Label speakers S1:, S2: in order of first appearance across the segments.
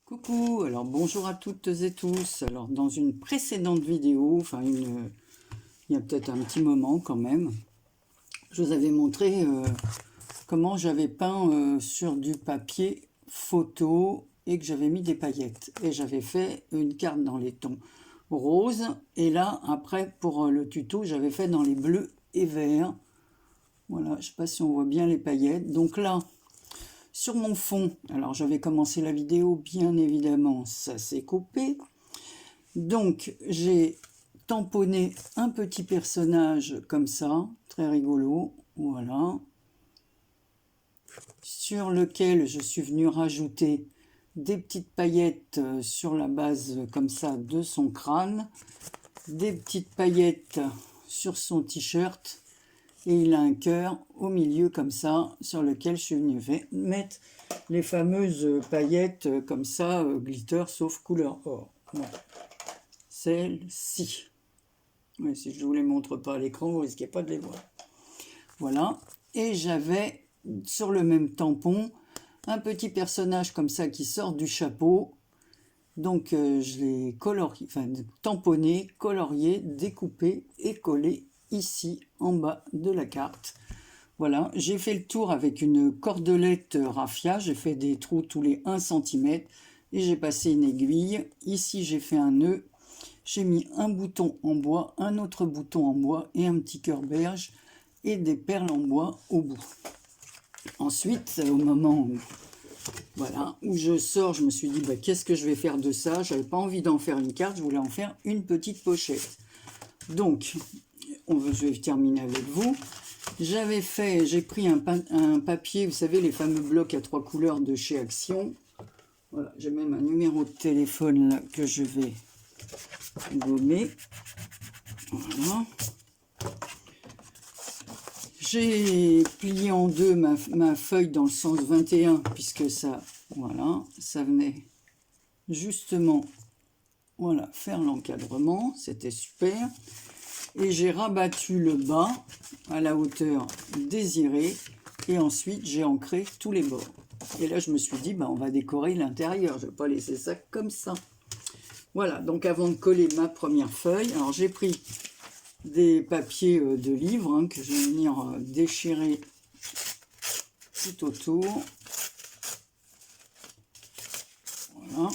S1: Coucou, alors bonjour à toutes et tous. Alors dans une précédente vidéo, il y a peut-être un petit moment quand même, je vous avais montré comment j'avais peint sur du papier photo et que j'avais mis des paillettes. Et j'avais fait une carte dans les tons roses. Et là, après, pour le tuto, j'avais fait dans les bleus et verts. Voilà, je ne sais pas si on voit bien les paillettes. Donc là, sur mon fond, alors j'avais commencé la vidéo, bien évidemment, ça s'est coupé. Donc j'ai tamponné un petit personnage comme ça, très rigolo, voilà, sur lequel je suis venu rajouter des petites paillettes sur la base comme ça de son crâne, des petites paillettes sur son t-shirt, et il a un cœur au milieu comme ça, sur lequel je suis venu mettre les fameuses paillettes comme ça, glitter, sauf couleur or. Voilà. Celle-ci. Ouais, si je ne vous les montre pas à l'écran, vous risquez pas de les voir. Voilà. Et j'avais sur le même tampon un petit personnage comme ça qui sort du chapeau. Donc je l'ai colorié, tamponné, colorié, découpé et collé ici en bas de la carte. Voilà, j'ai fait le tour avec une cordelette raffia, j'ai fait des trous tous les 1 cm et j'ai passé une aiguille. Ici j'ai fait un nœud, j'ai mis un bouton en bois, un autre bouton en bois et un petit cœur berge et des perles en bois au bout. Ensuite, au moment où, voilà, où je sors, je me suis dit qu'est-ce que je vais faire de ça? J'avais pas envie d'en faire une carte, je voulais en faire une petite pochette. Donc, je vais terminer avec vous. J'ai pris un papier, vous savez, les fameux blocs à 3 couleurs de chez Action. Voilà, j'ai même un numéro de téléphone là que je vais gommer. Voilà. J'ai plié en deux ma feuille dans le sens 21, puisque ça, voilà, ça venait justement, voilà, faire l'encadrement, c'était super. Et j'ai rabattu le bas à la hauteur désirée et ensuite j'ai ancré tous les bords. Et là je me suis dit on va décorer l'intérieur, je ne vais pas laisser ça comme ça. Voilà, donc avant de coller ma première feuille, alors j'ai pris des papiers de livre que je vais venir déchirer tout autour. Voilà.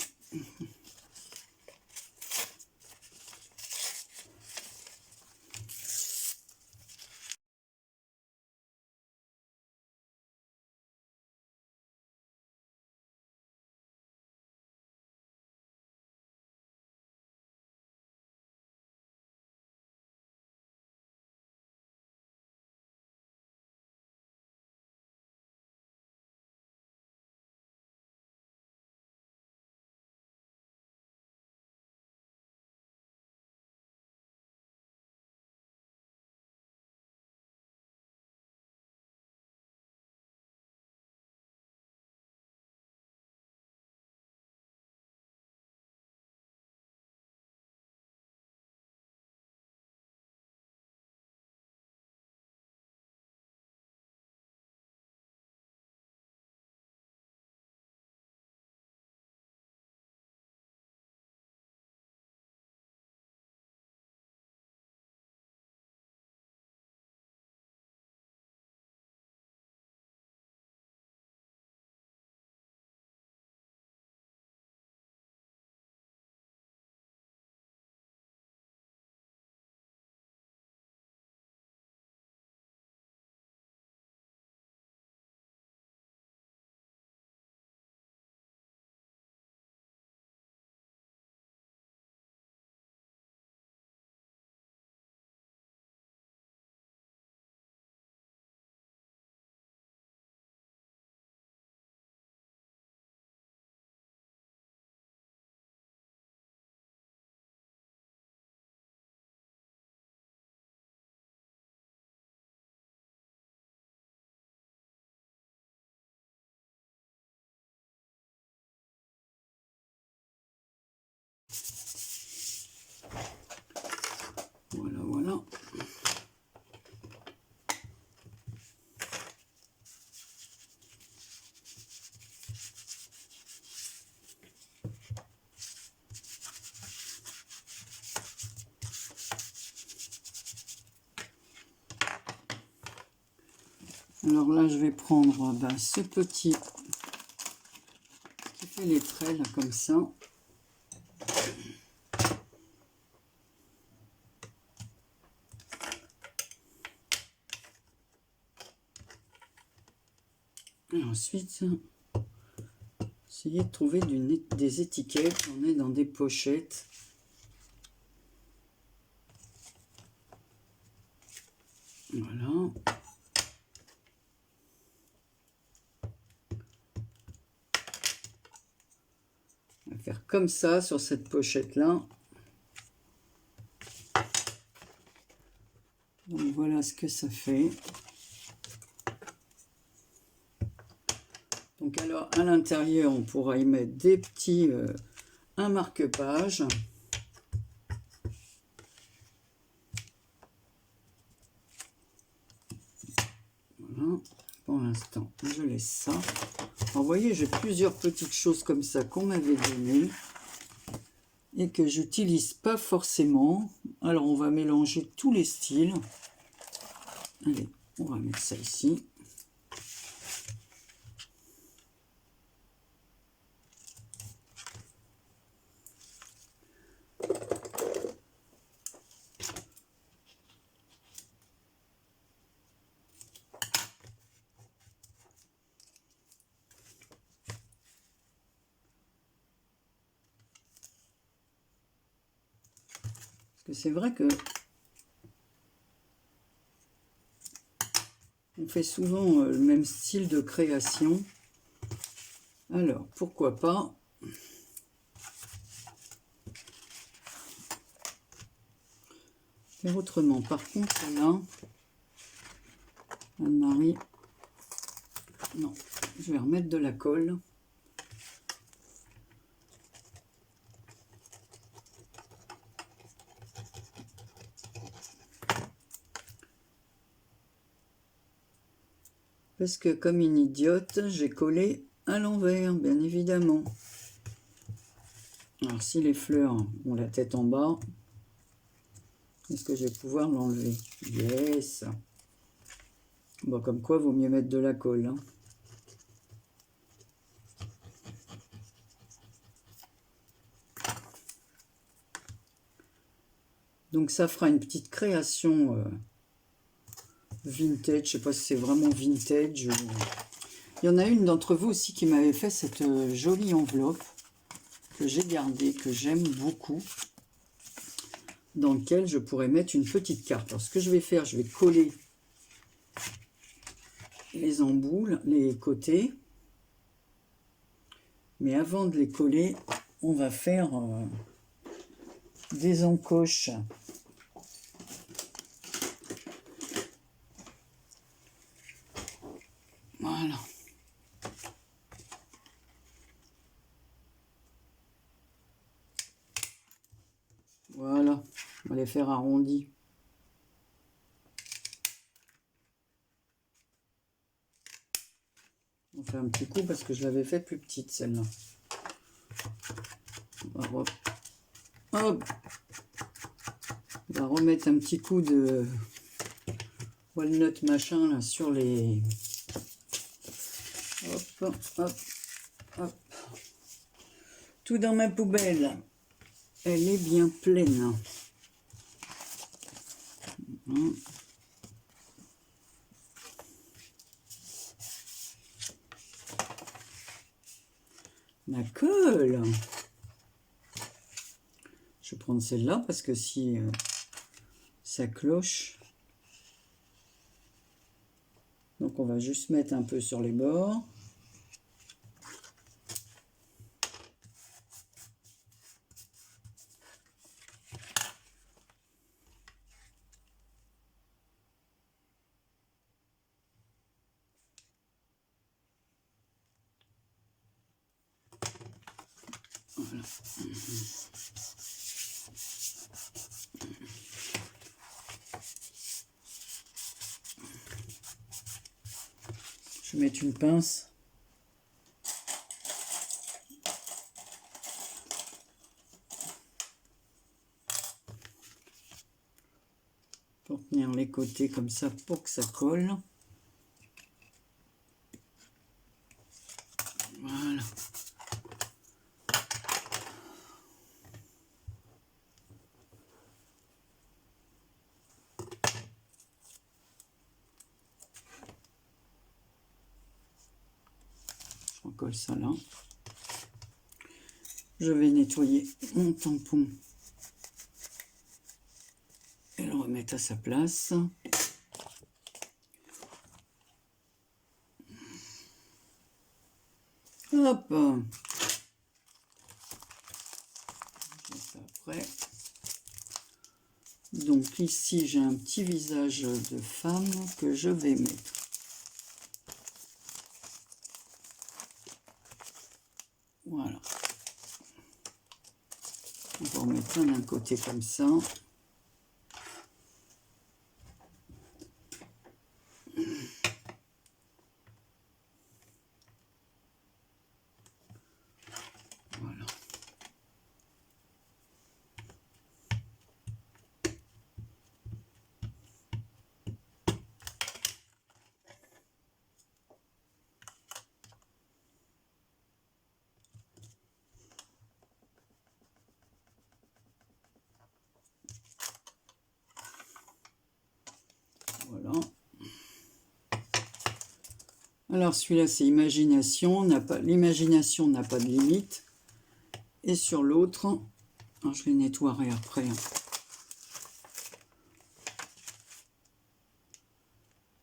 S1: Alors là, je vais prendre ce petit qui fait les traits là, comme ça. Et ensuite, essayer de trouver des étiquettes. On est dans des pochettes. Voilà. On va faire comme ça sur cette pochette-là. Donc voilà ce que ça fait. Donc alors à l'intérieur, on pourra y mettre des petits, un marque-page. Voilà, pour l'instant, je laisse ça. Alors, vous voyez, j'ai plusieurs petites choses comme ça qu'on m'avait données et que j'utilise pas forcément. Alors on va mélanger tous les styles. Allez, on va mettre ça ici. Parce que c'est vrai que on fait souvent le même style de création. Alors, pourquoi pas faire autrement. Par contre, là, Anne-Marie, non, je vais remettre de la colle. Parce que comme une idiote, j'ai collé à l'envers, bien évidemment. Alors si les fleurs ont la tête en bas, est-ce que je vais pouvoir l'enlever? Yes. Bon, comme quoi, vaut mieux mettre de la colle. Hein. Donc ça fera une petite création vintage. Je sais pas si c'est vraiment vintage. Il y en a une d'entre vous aussi qui m'avait fait cette jolie enveloppe que j'ai gardée, que j'aime beaucoup, dans lequel je pourrais mettre une petite carte. Alors ce que je vais faire, je vais coller les embouts, les côtés. Mais avant de les coller, on va faire des encoches. Voilà. Voilà, on va les faire arrondis. On fait un petit coup parce que je l'avais fait plus petite celle-là. Hop. On va remettre un petit coup de walnut machin là sur les... Hop, hop, hop. Tout dans ma poubelle. Elle est bien pleine. La colle. Je vais prendre celle-là parce que si ça cloche. Donc on va juste mettre un peu sur les bords. Voilà. Je vais mettre une pince. Pour tenir les côtés comme ça pour que ça colle. colle ça là. Je vais nettoyer mon tampon et le remettre à sa place. Hop, je fais ça après. Donc ici j'ai un petit visage de femme que je vais mettre. Voilà. On va en mettre un d'un côté comme ça. Voilà. Voilà. Alors celui-là c'est imagination, l'imagination n'a pas de limite. Et sur l'autre, je les nettoierai après.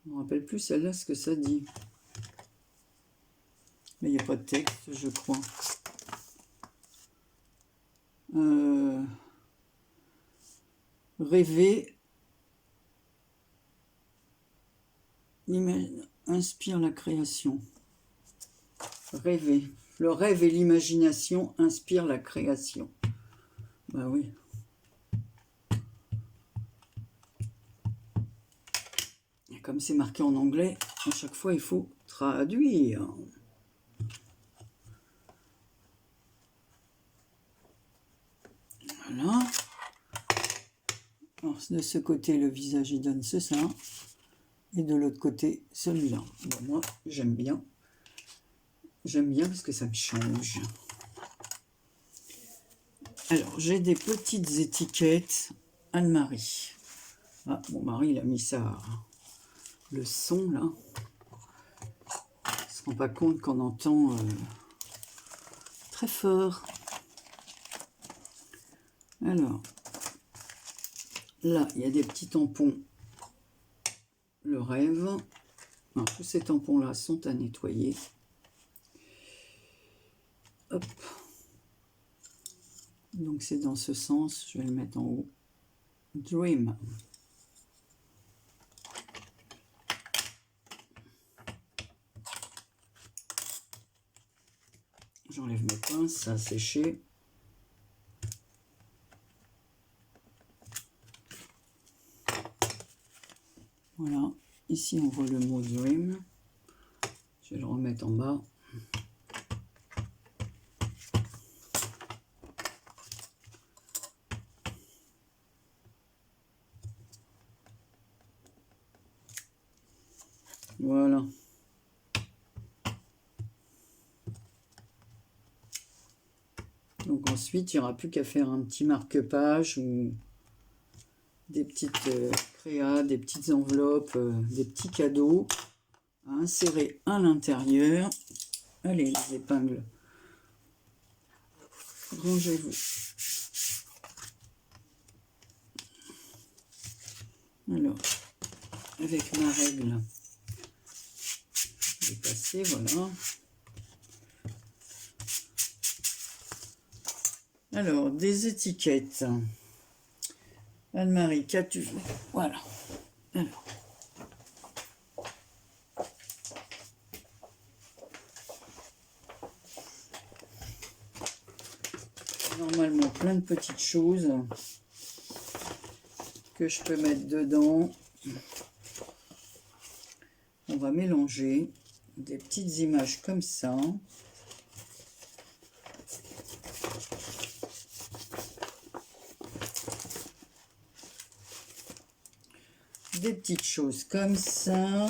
S1: Je ne me rappelle plus celle-là ce que ça dit. Mais il n'y a pas de texte, je crois. Rêver inspire la création. Rêver. Le rêve et l'imagination inspirent la création. Bah oui. Et comme c'est marqué en anglais, à chaque fois il faut traduire. Voilà. Alors, de ce côté, le visage il donne ça. Et de l'autre côté, celui-là. Bon, moi, j'aime bien. J'aime bien parce que ça me change. Alors, j'ai des petites étiquettes Anne-Marie. Ah, mon mari, il a mis ça. Le son, là. Il ne se rend pas compte qu'on entend très fort. Alors, là, il y a des petits tampons. Le rêve. Alors, tous ces tampons-là sont à nettoyer. Hop. Donc, c'est dans ce sens. Je vais le mettre en haut. Dream. J'enlève mes pinces, ça a séché. Voilà, ici on voit le mot Dream. Je vais le remettre en bas. Voilà. Donc ensuite, il n'y aura plus qu'à faire un petit marque-page ou des petites créas, des petites enveloppes, des petits cadeaux à insérer à l'intérieur. Allez, les épingles, rangez-vous. Alors, avec ma règle, je vais passer, voilà. Alors, des étiquettes. Anne-Marie, qu'as-tu vu? Voilà. Alors. Normalement, plein de petites choses que je peux mettre dedans. On va mélanger des petites images comme ça. Des petites choses comme ça.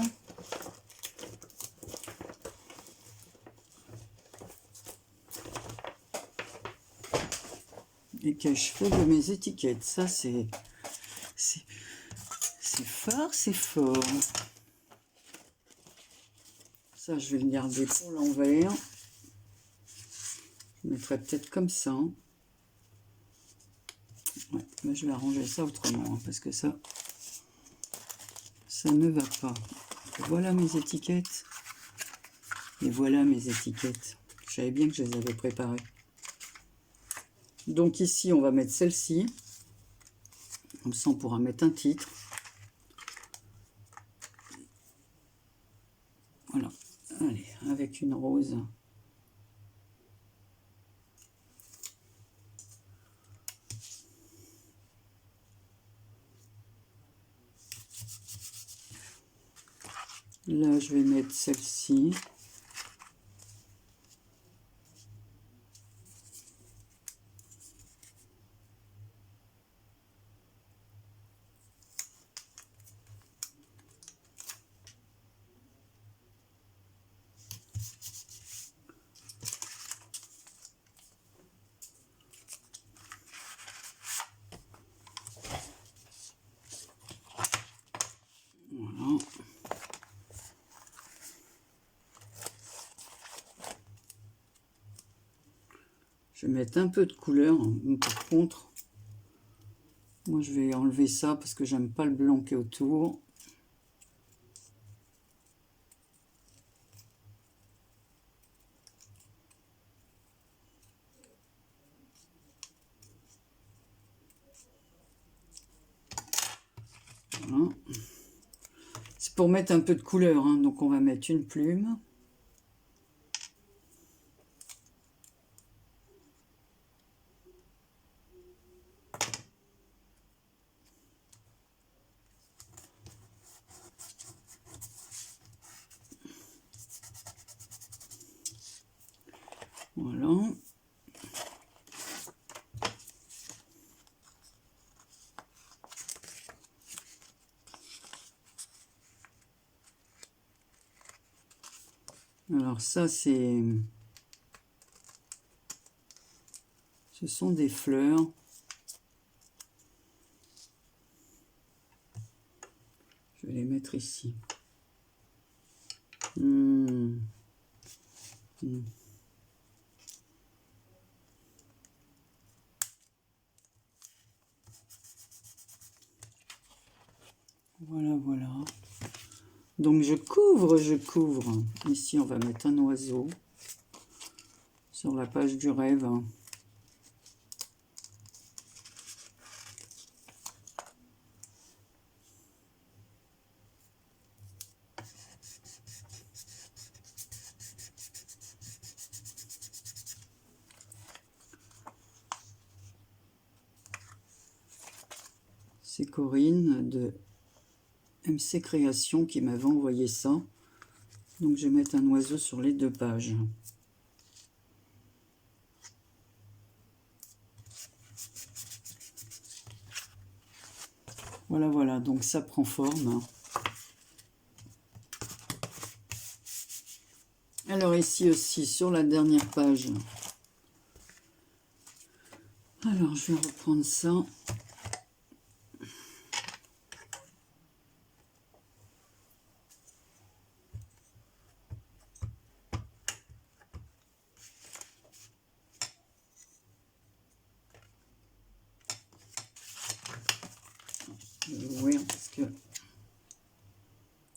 S1: Et que je fais de mes étiquettes. Ça, c'est fort, c'est fort. Ça, je vais le garder pour l'envers. mettrai peut-être comme ça. Hein. Ouais, mais je vais arranger ça autrement, hein, parce que ça ne va pas. Voilà mes étiquettes. Et voilà mes étiquettes. Je savais bien que je les avais préparées. Donc ici, on va mettre celle-ci. Comme ça, on pourra mettre un titre. Voilà. Allez, avec une rose. Là, je vais mettre celle-ci. Voilà. Je vais mettre un peu de couleur. Par contre, moi je vais enlever ça parce que j'aime pas le blanc qui est autour. Voilà. C'est pour mettre un peu de couleur, hein. Donc on va mettre une plume. Voilà. Alors ça, ce sont des fleurs. Je vais les mettre ici. Voilà, voilà. Donc je couvre. Ici, on va mettre un oiseau sur la page du rêve. C'est Corinne de MC Création qui m'avait envoyé ça. Donc je vais mettre un oiseau sur les deux pages. Voilà, voilà, donc ça prend forme. Alors ici aussi, sur la dernière page. Alors je vais reprendre ça. Je vais ouvrir parce que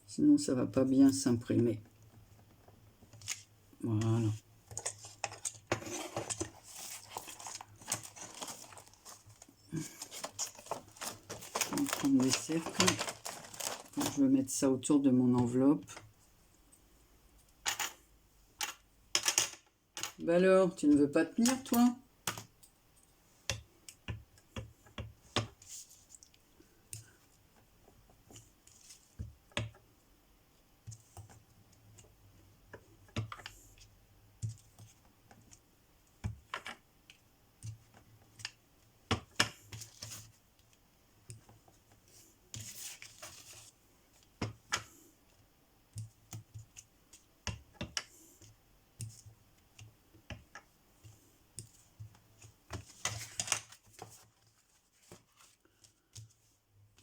S1: sinon ça va pas bien s'imprimer. Voilà. Je vais prendre des cercles. Je vais mettre ça autour de mon enveloppe. Bah alors, tu ne veux pas tenir, toi?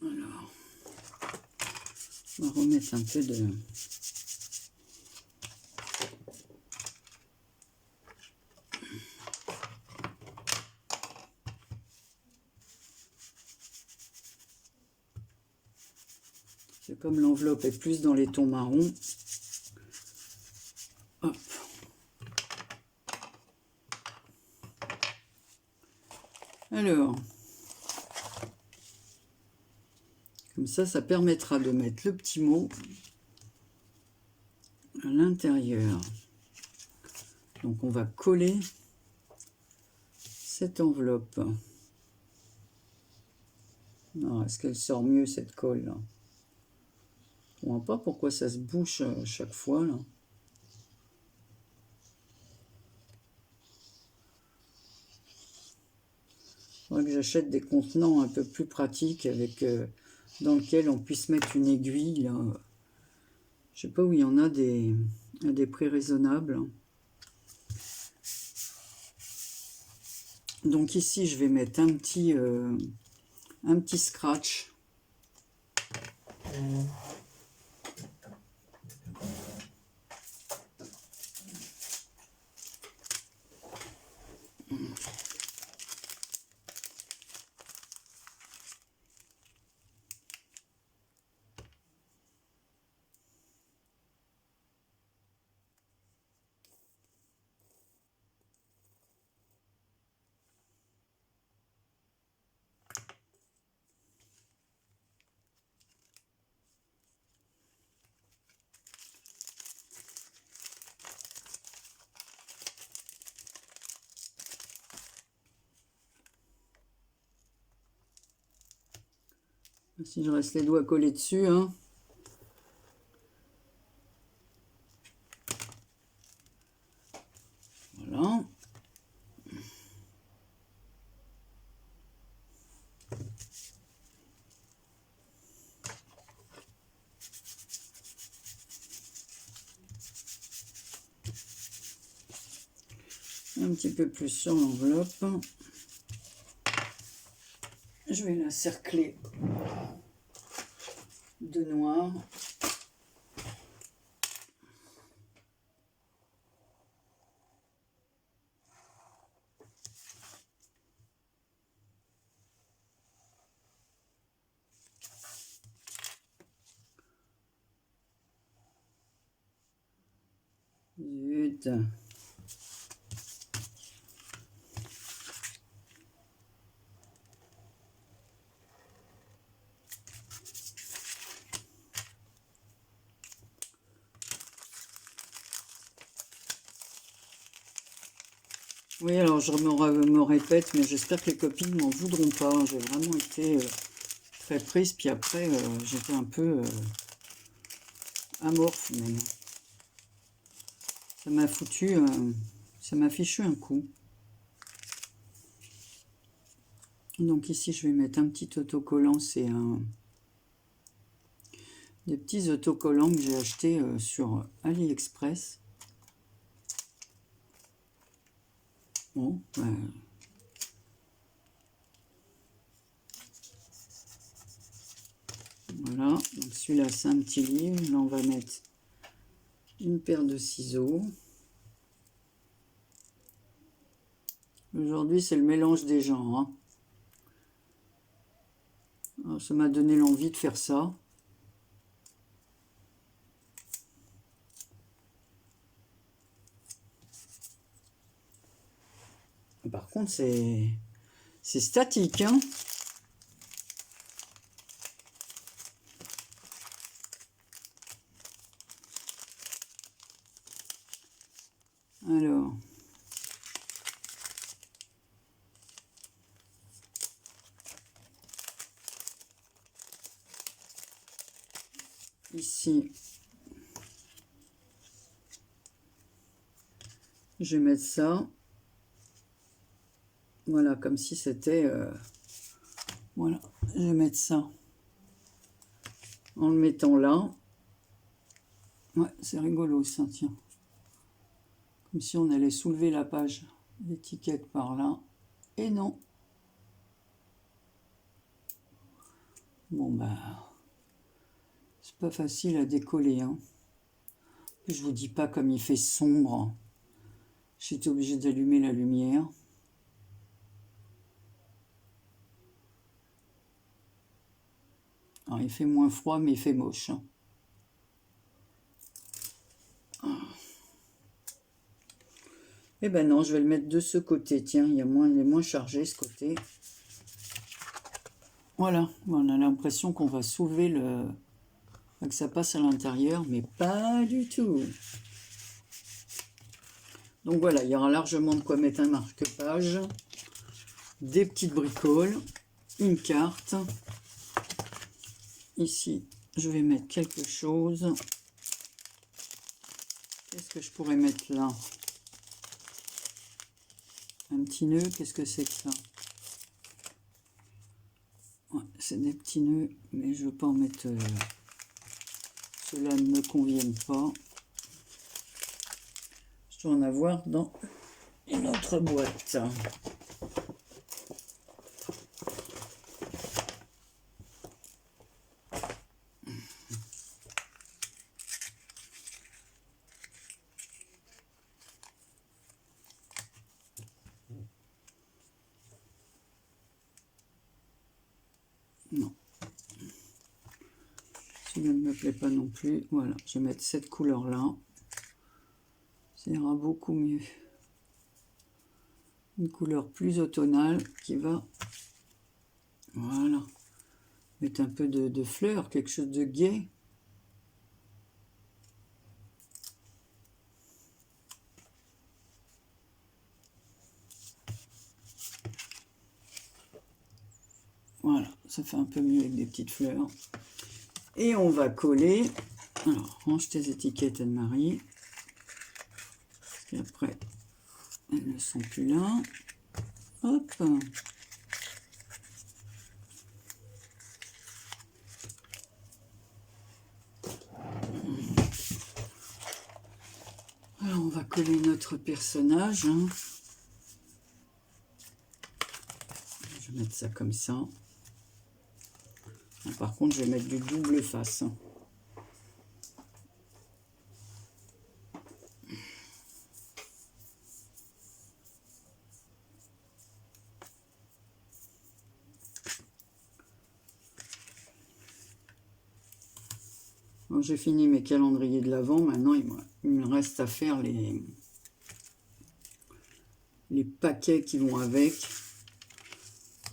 S1: Alors, on va remettre un peu de... Comme l'enveloppe est plus dans les tons marrons. Hop. Alors, comme ça permettra de mettre le petit mot à l'intérieur. Donc on va coller cette enveloppe. Est-ce qu'elle sort mieux cette colle là? Je ne comprends pas pourquoi ça se bouche à chaque fois là. Il faudrait que j'achète des contenants un peu plus pratiques avec dans lequel on puisse mettre une aiguille là. Je sais pas où il y en a à des prix raisonnables. Donc ici je vais mettre un petit scratch. Si je reste les doigts collés dessus, hein. Voilà. Un petit peu plus sur l'enveloppe. Je vais la cercler de noir. Zut. Oui, alors je me répète, mais j'espère que les copines m'en voudront pas. J'ai vraiment été très prise, puis après j'étais un peu amorphe même. Ça m'a foutu, ça m'a fichu un coup. Donc ici je vais mettre un petit autocollant, c'est des petits autocollants que j'ai achetés sur AliExpress. Bon, voilà, donc celui-là c'est un petit livre. Là on va mettre une paire de ciseaux. Aujourd'hui c'est le mélange des genres, hein. Alors, ça m'a donné l'envie de faire ça. Par contre c'est statique, hein. Alors, ici, je vais mettre ça. Voilà, comme si c'était... voilà, je vais mettre ça en le mettant là. Ouais, c'est rigolo ça, tiens. Comme si on allait soulever la page d'étiquette par là. Et non. Bon, bah... c'est pas facile à décoller, hein. Je vous dis pas comme il fait sombre. J'étais obligée d'allumer la lumière. Alors, il fait moins froid, mais il fait moche. Hein. Eh ben non, je vais le mettre de ce côté. Tiens, il est moins chargé ce côté. Voilà, on a l'impression qu'on va soulever que ça passe à l'intérieur, mais pas du tout. Donc voilà, il y aura largement de quoi mettre un marque-page, des petites bricoles, une carte. Ici, je vais mettre quelque chose. Qu'est-ce que je pourrais mettre là? Un petit nœud, qu'est-ce que c'est que ça? Ouais, c'est des petits nœuds, mais je ne veux pas en mettre... Ceux-là ne me conviennent pas. Je dois en avoir dans une autre boîte. Non. Celui-là ne me plaît pas non plus. Voilà, je vais mettre cette couleur-là. Ça ira beaucoup mieux. Une couleur plus automnale qui va... Voilà. Mettre un peu de fleurs, quelque chose de gai. Voilà, ça fait un peu mieux avec des petites fleurs. Et on va coller. Alors, range tes étiquettes, Anne-Marie. Parce qu'après, elles ne sont plus là. Hop. Alors, on va coller notre personnage. Hein. Je vais mettre ça comme ça. Par contre, je vais mettre du double face. J'ai fini mes calendriers de l'Avent. Maintenant, il me reste à faire les paquets qui vont avec.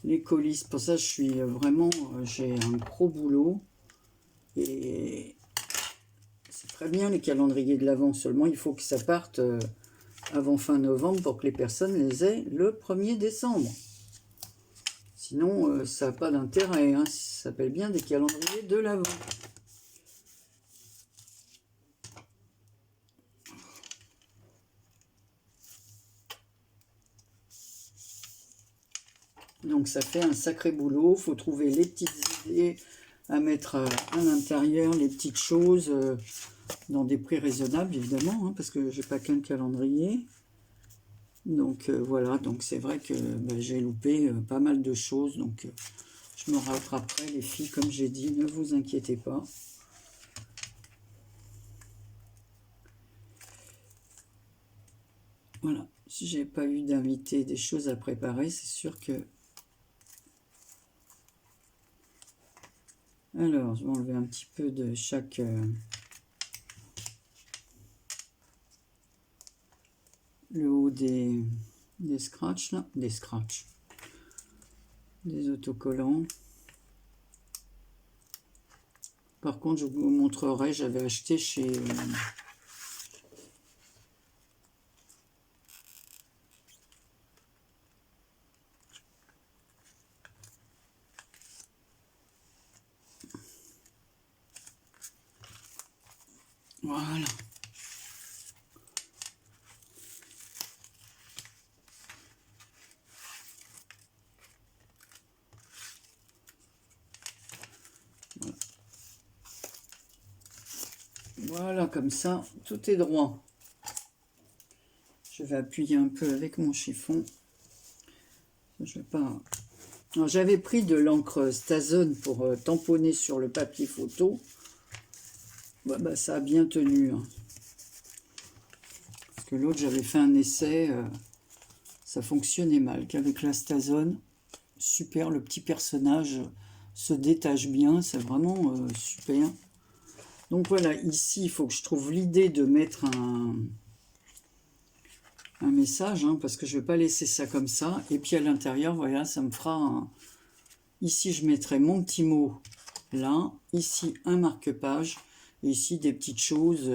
S1: Les colis. Pour ça, je suis vraiment... J'ai un gros boulot. Et c'est très bien les calendriers de l'Avent. Seulement, il faut que ça parte avant fin novembre pour que les personnes les aient le 1er décembre. Sinon, ça n'a pas d'intérêt. Hein. Ça s'appelle bien des calendriers de l'Avent. Donc ça fait un sacré boulot, il faut trouver les petites idées à mettre à l'intérieur, les petites choses dans des prix raisonnables évidemment, hein, parce que j'ai pas qu'un calendrier. Donc voilà, donc c'est vrai que j'ai loupé pas mal de choses, donc je me rattraperai les filles, comme j'ai dit, ne vous inquiétez pas. Voilà, si j'ai pas eu d'invité, des choses à préparer, c'est sûr que... Alors, je vais enlever un petit peu de chaque... le haut des scratchs, là. Des scratchs. Des autocollants. Par contre, je vous montrerai, j'avais acheté chez... Voilà. Voilà, comme ça, tout est droit. Je vais appuyer un peu avec mon chiffon. Je vais pas... J'avais pris de l'encre Stazone pour tamponner sur le papier photo. Ça a bien tenu. Hein. Parce que l'autre, j'avais fait un essai, ça fonctionnait mal. Qu'avec la Stazone, super, le petit personnage se détache bien, c'est vraiment super. Donc voilà, ici, il faut que je trouve l'idée de mettre un message, hein, parce que je ne vais pas laisser ça comme ça. Et puis à l'intérieur, voilà, ça me fera un... Ici, je mettrai mon petit mot là. Ici, un marque-page. Et ici, des petites choses.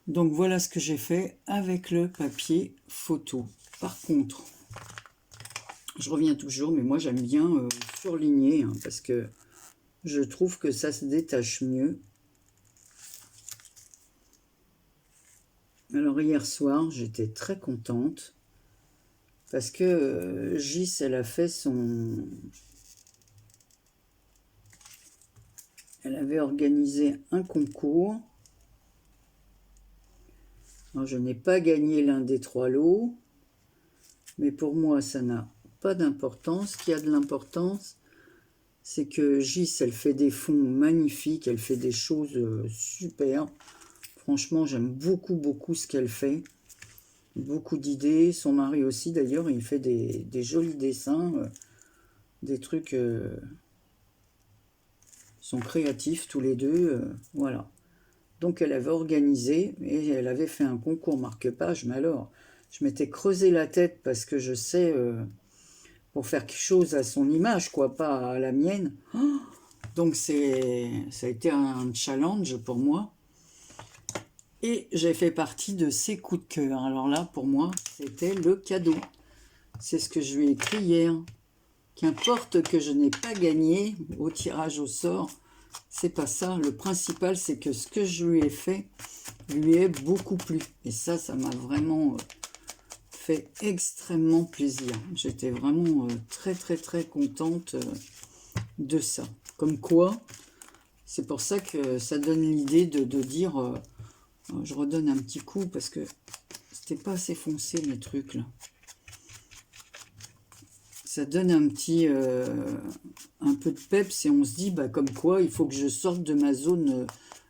S1: Donc voilà ce que j'ai fait avec le papier photo. Par contre, je reviens toujours, mais moi j'aime bien surligner, hein, parce que je trouve que ça se détache mieux. Alors hier soir, j'étais très contente parce que Gis, elle a fait son... Elle avait organisé un concours. Alors, je n'ai pas gagné l'un des 3 lots, mais pour moi, ça n'a pas d'importance. Ce qui a de l'importance, c'est que Gis, elle fait des fonds magnifiques, elle fait des choses super. Franchement, j'aime beaucoup, beaucoup ce qu'elle fait. Beaucoup d'idées. Son mari aussi, d'ailleurs, il fait des jolis dessins, des trucs... sont créatifs tous les deux, voilà. Donc elle avait organisé et elle avait fait un concours marque-page, mais alors, je m'étais creusé la tête parce que je sais, pour faire quelque chose à son image, quoi, pas à la mienne. Donc ça a été un challenge pour moi. Et j'ai fait partie de ses coups de cœur. Alors là, pour moi, c'était le cadeau. C'est ce que je lui ai écrit hier. Qu'importe que je n'ai pas gagné au tirage au sort, c'est pas ça. Le principal, c'est que ce que je lui ai fait lui est beaucoup plu. Et ça m'a vraiment fait extrêmement plaisir. J'étais vraiment très, très, très contente de ça. Comme quoi, c'est pour ça que ça donne l'idée de dire... je redonne un petit coup parce que c'était pas assez foncé mes trucs là. Ça donne un petit un peu de peps et on se dit bah, comme quoi il faut que je sorte de ma zone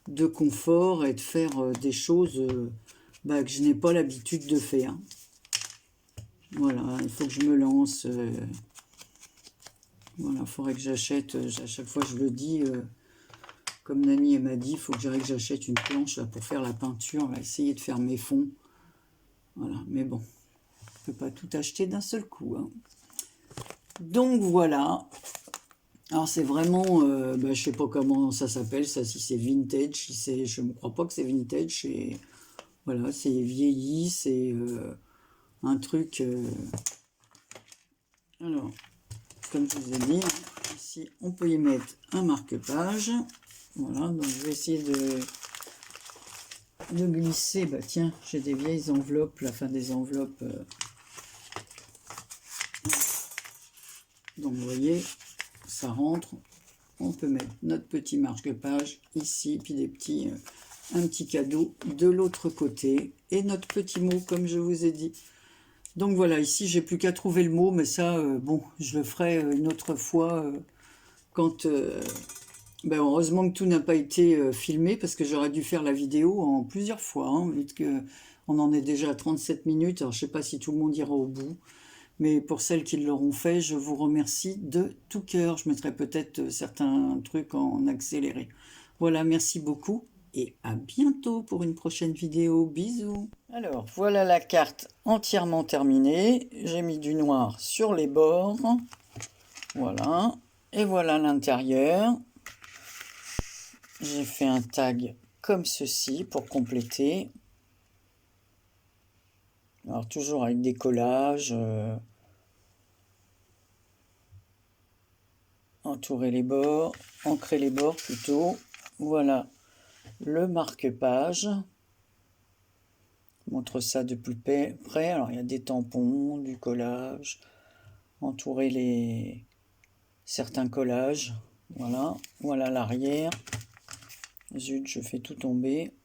S1: de confort et de faire des choses bah, que je n'ai pas l'habitude de faire. Voilà, il faut que je me lance. Voilà, il faudrait que j'achète, à chaque fois je le dis, comme Nani m'a dit, il faut que j'achète une planche là, pour faire la peinture, là, essayer de faire mes fonds. Voilà, mais bon, on ne peut pas tout acheter d'un seul coup, hein. Donc voilà. Alors c'est vraiment, bah, je sais pas comment ça s'appelle, ça, si c'est vintage, si c'est, je ne crois pas que c'est vintage, et voilà, c'est vieilli, c'est un truc. Alors, comme je vous ai dit, ici on peut y mettre un marque-page. Voilà, donc je vais essayer de glisser. Bah tiens, j'ai des vieilles enveloppes, la fin des enveloppes. Donc vous voyez, ça rentre. On peut mettre notre petit marque-page ici, puis des petits, un petit cadeau de l'autre côté. Et notre petit mot, comme je vous ai dit. Donc voilà, ici, j'ai plus qu'à trouver le mot, mais ça, bon, je le ferai une autre fois quand... ben heureusement que tout n'a pas été filmé, parce que j'aurais dû faire la vidéo en plusieurs fois, hein, vu qu'on en est déjà à 37 minutes. Alors, je ne sais pas si tout le monde ira au bout. Mais pour celles qui l'auront fait, je vous remercie de tout cœur. Je mettrai peut-être certains trucs en accéléré. Voilà, merci beaucoup et à bientôt pour une prochaine vidéo. Bisous. Alors, voilà la carte entièrement terminée. J'ai mis du noir sur les bords. Voilà. Et voilà l'intérieur. J'ai fait un tag comme ceci pour compléter. Alors, toujours avec des collages. Entourer les bords, ancrer les bords plutôt. Voilà le marque-page. Je montre ça de plus près. Alors il y a des tampons, du collage, entourer certains collages. Voilà, voilà l'arrière. Zut, je fais tout tomber.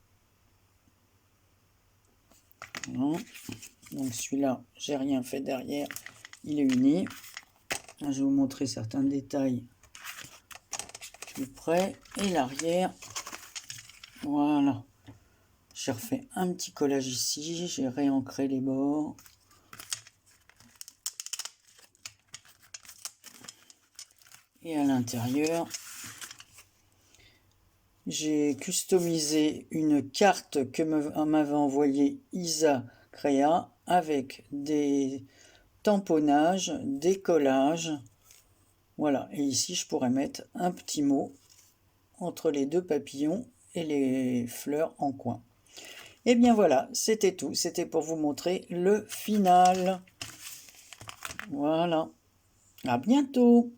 S1: Voilà. Donc celui-là, j'ai rien fait derrière, il est uni. Là, je vais vous montrer certains détails plus près. Et l'arrière, voilà. J'ai refait un petit collage ici, j'ai réancré les bords. Et à l'intérieur, j'ai customisé une carte que m'avait envoyée Isa Créa avec des tamponnages, des collages. Voilà, et ici je pourrais mettre un petit mot entre les deux papillons et les fleurs en coin. Et bien voilà, c'était tout. C'était pour vous montrer le final. Voilà. À bientôt!